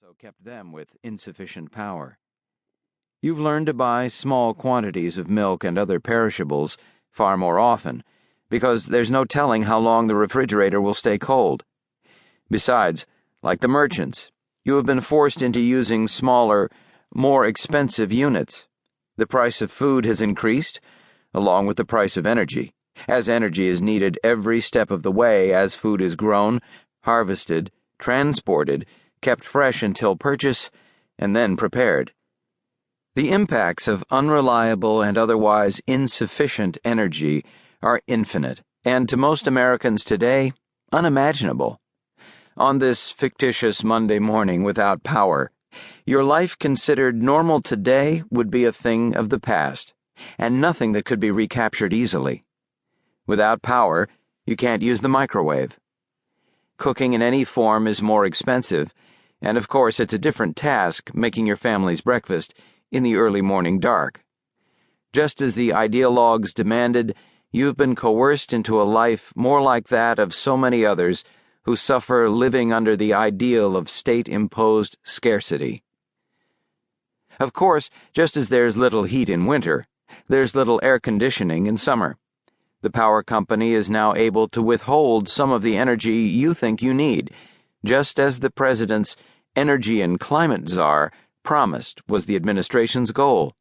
also kept them with insufficient power. You've learned to buy small quantities of milk and other perishables far more often, because there's no telling how long the refrigerator will stay cold. Besides, like the merchants, you have been forced into using smaller, more expensive units. The price of food has increased, along with the price of energy, as energy is needed every step of the way as food is grown, harvested, transported, kept fresh until purchase, and then prepared. The impacts of unreliable and otherwise insufficient energy are infinite, and to most Americans today, unimaginable. On this fictitious Monday morning without power, your life considered normal today would be a thing of the past, and nothing that could be recaptured easily. Without power, you can't use the microwave. Cooking in any form is more expensive, and of course it's a different task making your family's breakfast in the early morning dark. Just as the ideologues demanded, you've been coerced into a life more like that of so many others who suffer living under the ideal of state-imposed scarcity. Of course, just as there's little heat in winter, there's little air conditioning in summer. The power company is now able to withhold some of the energy you think you need, just as the president's energy and climate czar promised was the administration's goal.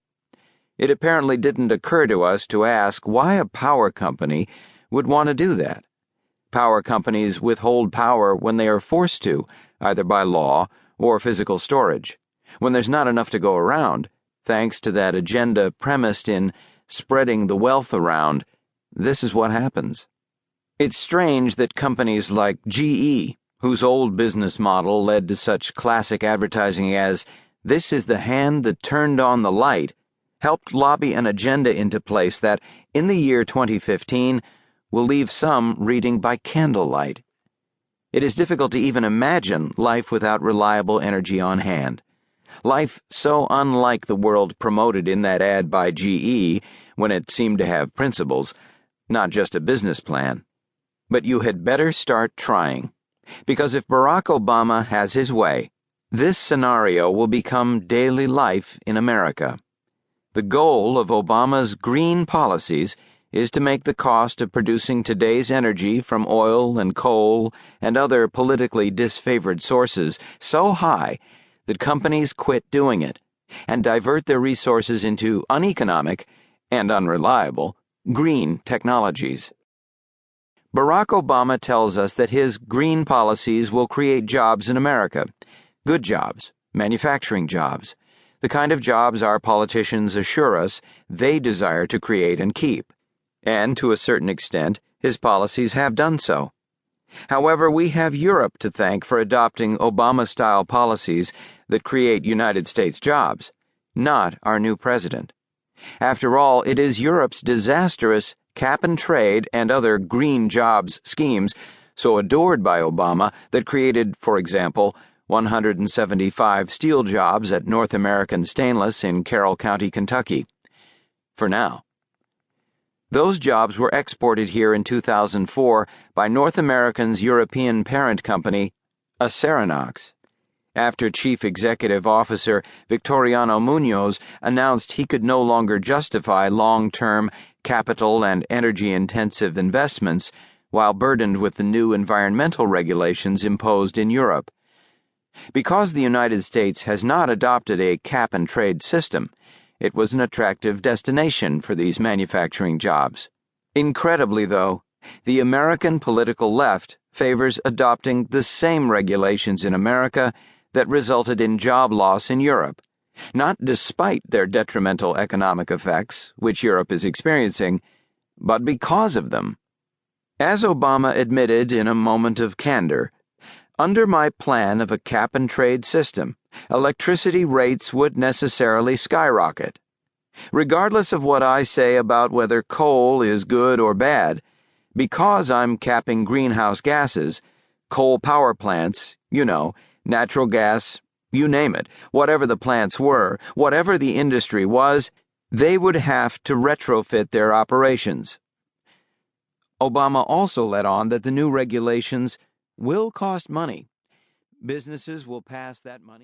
It apparently didn't occur to us to ask why a power company would want to do that. Power companies withhold power when they are forced to, either by law or physical storage. When there's not enough to go around, thanks to that agenda premised in spreading the wealth around, this is what happens. It's strange that companies like GE, whose old business model led to such classic advertising as, "This is the hand that turned on the light," helped lobby an agenda into place that, in the year 2015, will leave some reading by candlelight. It is difficult to even imagine life without reliable energy on hand. Life so unlike the world promoted in that ad by GE when it seemed to have principles, not just a business plan. But you had better start trying, because if Barack Obama has his way, this scenario will become daily life in America. The goal of Obama's green policies is to make the cost of producing today's energy from oil and coal and other politically disfavored sources so high that companies quit doing it and divert their resources into uneconomic and unreliable green technologies. Barack Obama tells us that his green policies will create jobs in America, good jobs, manufacturing jobs, the kind of jobs our politicians assure us they desire to create and keep. And to a certain extent, his policies have done so. However, we have Europe to thank for adopting Obama-style policies that create United States jobs, not our new president. After all, it is Europe's disastrous cap-and-trade and other green jobs schemes, so adored by Obama, that created, for example, 175 steel jobs at North American Stainless in Carroll County, Kentucky. For now. Those jobs were exported here in 2004 by North American's European parent company, Acerinox, after Chief Executive Officer Victoriano Munoz announced he could no longer justify long-term capital and energy-intensive investments while burdened with the new environmental regulations imposed in Europe. Because the United States has not adopted a cap-and-trade system, it was an attractive destination for these manufacturing jobs. Incredibly, though, the American political left favors adopting the same regulations in America that resulted in job loss in Europe, not despite their detrimental economic effects, which Europe is experiencing, but because of them. As Obama admitted in a moment of candor, under my plan of a cap-and-trade system, electricity rates would necessarily skyrocket. Regardless of what I say about whether coal is good or bad, because I'm capping greenhouse gases, coal power plants, natural gas, you name it, whatever the plants were, whatever the industry was, they would have to retrofit their operations. Obama also let on that the new regulations will cost money. Businesses will pass that money